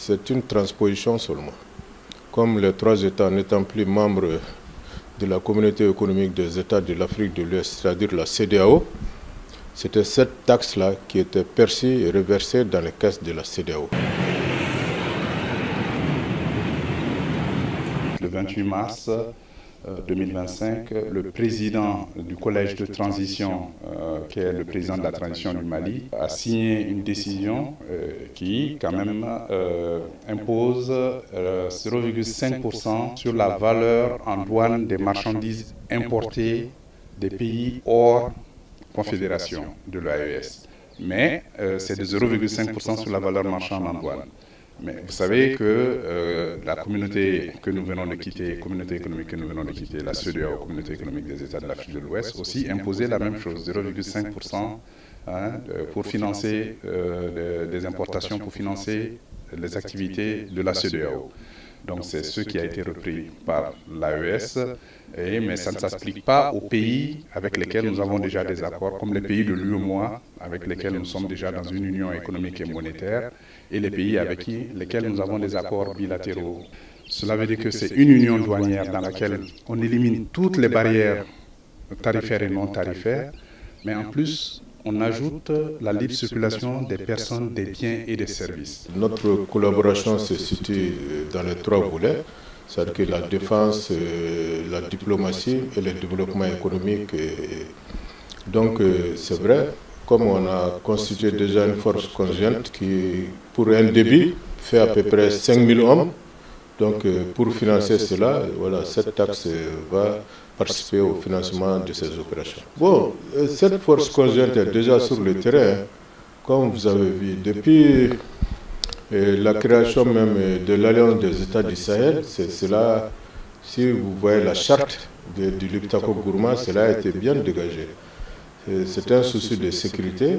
c'est une transposition seulement. Comme les 3 États n'étant plus membres de la communauté économique des États de l'Afrique de l'Ouest, c'est-à-dire la CEDEAO, c'était cette taxe-là qui était perçue et reversée dans les caisses de la CEDEAO. Le 28 mars 2025, le président du collège de transition, qui est le président de la transition du Mali, a signé une décision qui, quand même, impose 0,5% sur la valeur en douane des marchandises importées des pays hors confédération de l'AES. Mais c'est de 0,5% sur la valeur marchande en douane. Mais vous savez que la communauté que nous venons de quitter, communauté économique que nous venons de quitter, la CEDEAO, communauté économique des États de l'Afrique de l'Ouest, aussi imposait la même chose, 0,5% pour financer des importations, pour financer les activités de la CEDEAO. Donc c'est ce qui a été repris par l'AES, mais ça ne s'applique pas aux pays avec lesquels nous avons déjà des accords, comme les pays de l'UEMOA, avec lesquels nous sommes déjà dans une union économique et monétaire, et les pays avec lesquels nous avons des accords bilatéraux. Cela veut dire que c'est une union douanière dans laquelle on élimine toutes les barrières tarifaires et non tarifaires, mais en plus, on ajoute la libre circulation des personnes, des biens et des services. Notre collaboration se situe dans les 3 volets, c'est-à-dire que la défense, la diplomatie et le développement économique. Donc c'est vrai, comme on a constitué déjà une force conjointe qui, pour un débit, fait à peu près 5 000 hommes. Donc pour financer cela, voilà, cette taxe va participer au financement de ces opérations. Bon, cette force conjointe est déjà sur le terrain, comme vous avez vu. Depuis la création même de l'Alliance des États du Sahel, c'est cela, si vous voyez la charte du Liptako Gourma, cela a été bien dégagé. C'est un souci de sécurité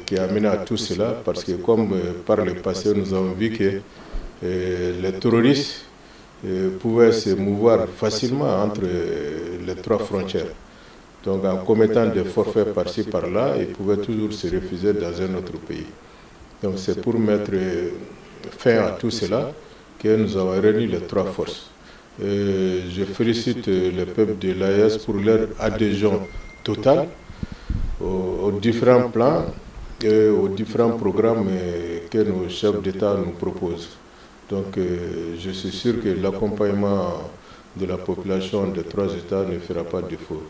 qui a amené à tout cela, parce que comme par le passé, nous avons vu que les terroristes pouvaient se mouvoir facilement entre les 3 frontières. Donc en commettant des forfaits par-ci par-là, ils pouvaient toujours se refuser dans un autre pays. Donc c'est pour mettre fin à tout cela que nous avons réuni les 3 forces. Je félicite le peuple de l'AES pour leur adhésion totale aux différents plans et aux différents programmes que nos chefs d'État nous proposent. Donc je suis sûr que l'accompagnement de la population des 3 États ne fera pas défaut.